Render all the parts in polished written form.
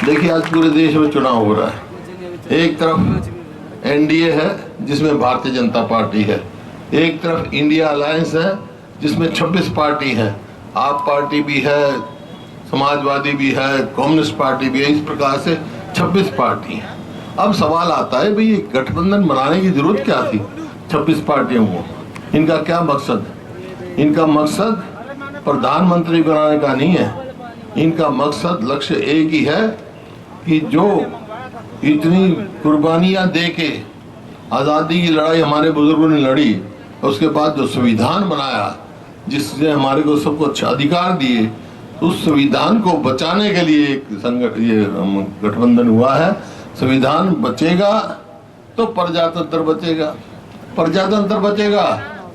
देखिए आज पूरे देश में चुनाव हो रहा है। एक तरफ एनडीए है जिसमें भारतीय जनता पार्टी है, एक तरफ इंडिया अलायंस है जिसमें 26 पार्टी है, आप पार्टी भी है, समाजवादी भी है, कम्युनिस्ट पार्टी भी है, इस प्रकार से 26 पार्टी है। अब सवाल आता है भाई गठबंधन बनाने की जरूरत क्या थी 26 पार्टियों को? इनका क्या मकसद? इनका मकसद प्रधानमंत्री बनाने का नहीं है, इनका मकसद लक्ष्य एक ही है कि जो इतनी कुर्बानियां दे के आज़ादी की लड़ाई हमारे बुजुर्गों ने लड़ी, उसके बाद जो संविधान बनाया जिसने हमारे को सबको अच्छा अधिकार दिए, उस संविधान को बचाने के लिए एक ये गठबंधन हुआ है। संविधान बचेगा तो प्रजातंत्र बचेगा, प्रजातंत्र बचेगा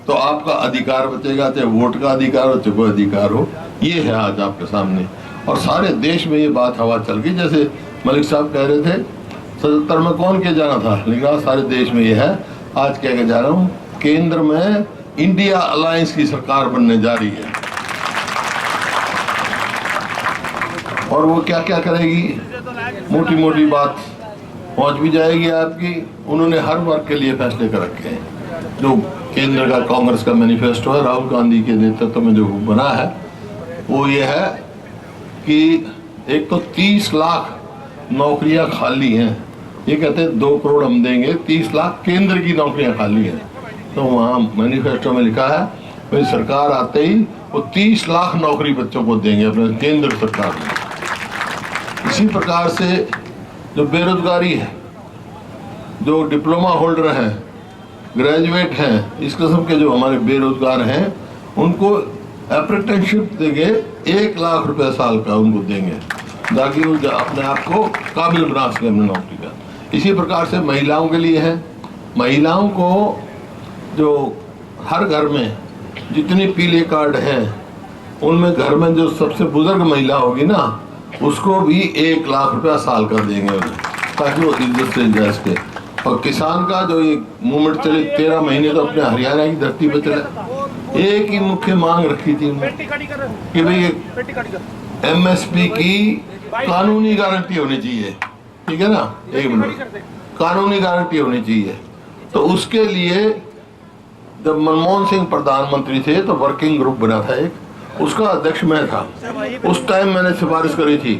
तो आपका अधिकार बचेगा, चाहे वोट का अधिकार हो चाहे कोई अधिकार हो। ये है आज आपके सामने, और सारे देश में ये बात हवा चल गई। जैसे मलिक साहब कह रहे थे 77 में कौन के जाना था, लेकिन आज सारे देश में ये है। आज कह के जा रहा हूँ, केंद्र में इंडिया अलायंस की सरकार बनने जा रही है, और वो क्या क्या करेगी, मोटी मोटी बात पहुंच भी जाएगी आपकी। उन्होंने हर वर्ग के लिए फैसले कर रखे हैं। जो केंद्र का कांग्रेस का मैनिफेस्टो है, राहुल गांधी के नेतृत्व में जो बना है, वो ये है कि एक तो 30 लाख नौकरियां खाली हैं। ये कहते हैं 2 करोड़ हम देंगे, 30 लाख केंद्र की नौकरियां खाली हैं। तो वहाँ मैनिफेस्टो में लिखा है भाई सरकार आते ही वो 30 लाख नौकरी बच्चों को देंगे अपने केंद्र सरकार में। इसी प्रकार से जो बेरोजगारी है, जो डिप्लोमा होल्डर हैं, ग्रेजुएट हैं, इस किस्म के जो हमारे बेरोजगार हैं, उनको अप्रेंटिसशिप देंगे, 1 लाख रुपए साल का उनको देंगे ताकि वो अपने आप को काबिल बना सके अपनी नौकरी का। इसी प्रकार से महिलाओं के लिए है, महिलाओं को जो हर घर में जितने पीले कार्ड हैं उनमें घर में जो सबसे बुजुर्ग महिला होगी ना, उसको भी 1 लाख रुपया साल का देंगे उन्हें, ताकि वो इज्जत से रह सके। और किसान का जो ये मूवमेंट चले 13 महीने तो अपने हरियाणा की धरती पर चले। एक ही मुख्य मांग रखी थी कि भाई एमएसपी की कानूनी गारंटी होनी चाहिए, ठीक है ना, 1 मिनट, कानूनी गारंटी होनी चाहिए। तो उसके लिए जब मनमोहन सिंह प्रधानमंत्री थे तो वर्किंग ग्रुप बना था एक, उसका अध्यक्ष मैं था। उस टाइम मैंने सिफारिश करी थी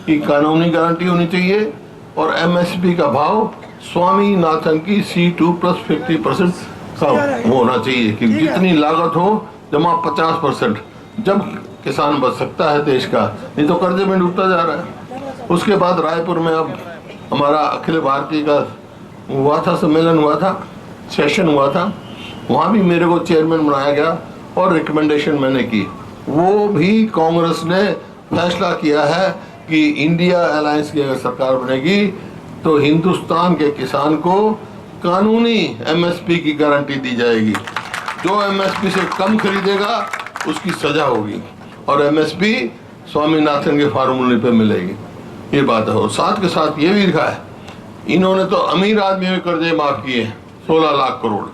कि कानूनी गारंटी होनी चाहिए और एमएसपी का भाव स्वामीनाथन की C2 + 50% का होना चाहिए कि जितनी लागत हो जमा 50%, जब किसान बच सकता है देश का, नहीं तो कर्जे में डूबता जा रहा है। उसके बाद रायपुर में अब हमारा अखिल भारतीय का हुआ था, सम्मेलन हुआ था, सेशन हुआ था, वहाँ भी मेरे को चेयरमैन बनाया गया और रिकमेंडेशन मैंने की। वो भी कांग्रेस ने फैसला किया है कि इंडिया अलायंस की अगर सरकार बनेगी तो हिंदुस्तान के किसान को कानूनी एमएसपी की गारंटी दी जाएगी। जो एमएसपी से कम खरीदेगा उसकी सजा होगी, और एमएसपी स्वामीनाथन के फार्मूले पे मिलेगी। ये बात है। और साथ के साथ ये भी लिखा है, इन्होंने तो अमीर आदमी में कर्जे माफ किए 16 लाख करोड़,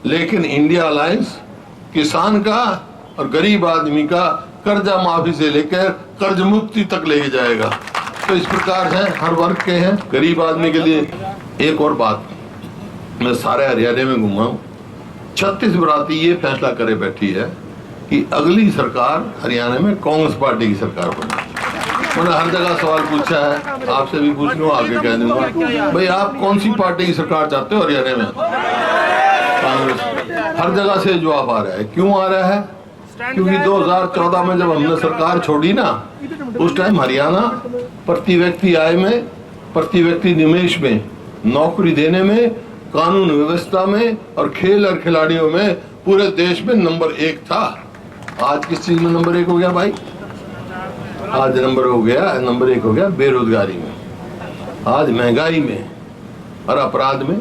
लेकिन इंडिया अलायंस किसान का और गरीब आदमी का कर्जा माफी से लेकर कर्ज मुक्ति तक लेके जाएगा। तो इस प्रकार है, हर वर्ग के हैं, गरीब आदमी के लिए। एक और बात, मैं सारे हरियाणा में घूमा हूँ, 36 बराती ये फैसला करे बैठी है कि अगली सरकार हरियाणा में कांग्रेस पार्टी की सरकार बने। मैंने हर जगह सवाल पूछा है, आपसे भी पूछ लूँ, आगे कह दूंगा, भाई आप कौन सी पार्टी की सरकार चाहते हो हरियाणा में? कांग्रेस। हर जगह से जवाब आ रहा है। क्यों आ रहा है? क्योंकि 2014 में जब हमने सरकार छोड़ी ना, उस टाइम हरियाणा प्रति व्यक्ति आय में, प्रति व्यक्ति निवेश में, नौकरी देने में, कानून व्यवस्था में और खेल और खिलाड़ियों में पूरे देश में नंबर 1 था। आज किस चीज में नंबर 1 हो गया भाई? आज नंबर 1 हो गया बेरोजगारी में, आज महंगाई में और अपराध में।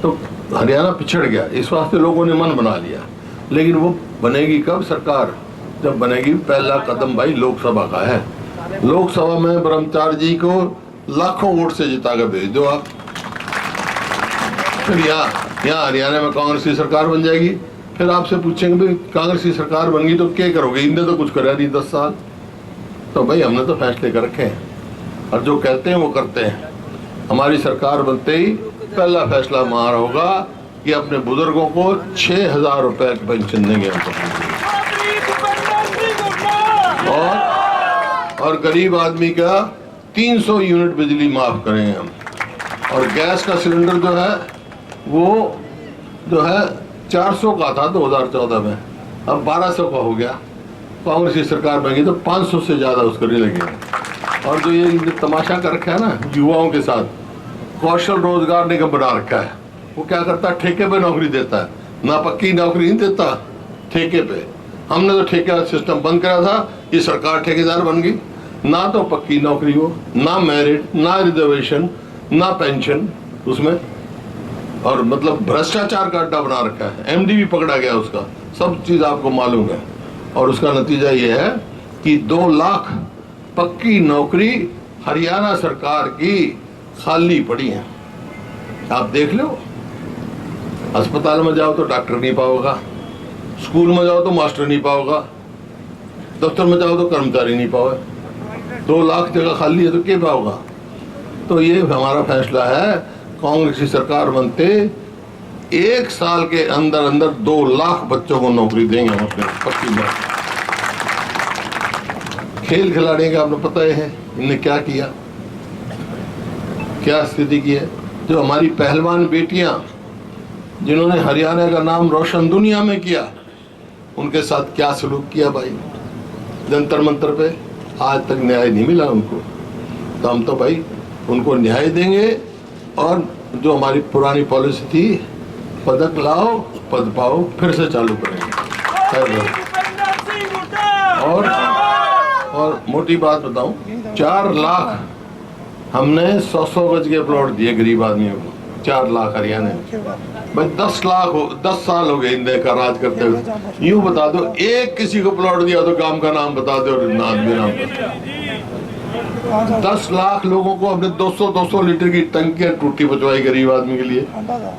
तो हरियाणा पिछड़ गया, इस वास्ते लोगों ने मन बना लिया। लेकिन वो बनेगी कब सरकार? जब बनेगी पहला कदम भाई लोकसभा का है। लोकसभा में ब्रह्मचारी जी को लाखों वोट से जिता कर भेज दो आप, फिर यहाँ हरियाणा में कांग्रेस की सरकार बन जाएगी। फिर आपसे पूछेंगे भाई कांग्रेस की सरकार बन गई तो क्या करोगे? इनने तो कुछ करा नहीं 10 साल। तो भाई हमने तो फैसले कर रखे हैं। और जो कहते हैं वो करते हैं। हमारी सरकार बनते ही पहला फैसला हमारा होगा कि अपने बुजुर्गों को 6,000 रुपए की पेंशन देंगे और गरीब आदमी का 300 यूनिट बिजली माफ करेंगे हम। और गैस का सिलेंडर जो है वो जो है 400 का था 2014 में, अब 1200 का हो गया। कांग्रेस की सरकार बनेगी तो 500 से ज्यादा उसको नहीं लगेगा। और जो ये तमाशा कर रखा है ना युवाओं के साथ, कौशल रोजगार निगम बना रखा है, वो क्या करता है, ठेके पे नौकरी देता है, ना पक्की नौकरी नहीं देता, ठेके पे। हमने तो ठेके सिस्टम बंद करा था, ये सरकार ठेकेदार बन गई। ना तो पक्की नौकरी हो, ना मेरिट, ना रिजर्वेशन, ना पेंशन उसमें, और मतलब भ्रष्टाचार का अड्डा बना रखा है। एमडी भी पकड़ा गया उसका, सब चीज आपको मालूम है। और उसका नतीजा ये है कि 2 लाख पक्की नौकरी हरियाणा सरकार की खाली पड़ी है। आप देख लो, अस्पताल में जाओ तो डॉक्टर नहीं पाओगा, स्कूल में जाओ तो मास्टर नहीं पाओगा, दफ्तर में जाओ तो कर्मचारी नहीं पाओगे। 2 लाख जगह खाली है तो क्या पाओगा। तो ये हमारा फैसला है, कांग्रेस की सरकार बनते 1 साल के अंदर अंदर 2 लाख बच्चों को नौकरी देंगे हम अपने पक्की में। खेल खिलाड़ी का आपने पता है इन्हें क्या किया, क्या स्थिति की है। जो हमारी पहलवान बेटियां जिन्होंने हरियाणा का नाम रोशन दुनिया में किया, उनके साथ क्या सलूक किया भाई, जंतर मंतर पे आज तक न्याय नहीं मिला उनको। तो हम तो भाई उनको न्याय देंगे। और जो हमारी पुरानी पॉलिसी थी, पदक लाओ पद पाओ, फिर से चालू करेंगे। और मोटी बात बताऊं, 4 लाख हमने 100 गज के प्लॉट दिए गरीब आदमियों को, 4 लाख हरियाणा में। भाई 10 साल हो गए इंडिया का राज करते हुए। यूं बता दो, एक किसी को प्लॉट दिया तो गांव का नाम बता दो, आदमी नाम बता। 10 लाख लोगों को हमने 200 लीटर की टंकियां टूटी बचवाई गरीब आदमी के लिए।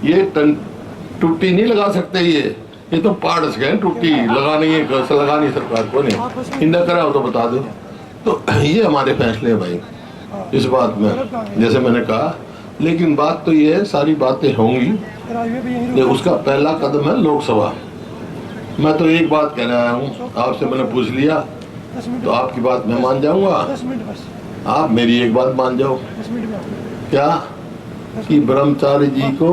ये टूटी नहीं लगा सकते, ये तो पार्ट्स गए, टूटी लगा नहीं है, लगा नहीं सरकार को नहीं। इंदा करा हो तो बता दो। तो ये हमारे फैसले हैं भाई इस बात में, जैसे मैंने कहा। लेकिन बात तो ये है, सारी बातें होंगी, उसका पहला कदम है लोकसभा। मैं तो एक बात कहने आया हूँ, आपसे मैंने पूछ लिया तो आपकी बात मैं मान जाऊंगा, आप मेरी एक बात मान जाओ। क्या कि ब्रह्मचारी जी को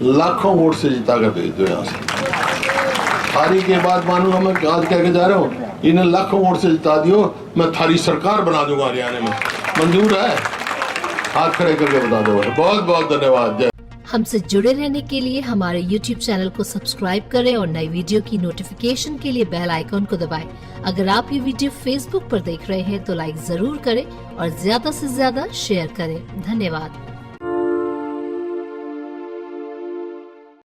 लाखों वोट से जिता कर भेज दो यहाँ से। थारी के बाद मानूंगा मैं, आज कह के जा रहा हूँ, इन्हें लाखों वोट से जिता दियो, मैं थारी सरकार बना दूंगा हरियाणा में। मंजूर है? हाथ खड़े करके बता दो। बहुत बहुत धन्यवाद। हमसे जुड़े रहने के लिए हमारे YouTube चैनल को सब्सक्राइब करें और नई वीडियो की नोटिफिकेशन के लिए बेल आइकॉन को दबाएं। अगर आप ये वीडियो Facebook पर देख रहे हैं तो लाइक जरूर करें और ज्यादा से ज्यादा शेयर करें। धन्यवाद।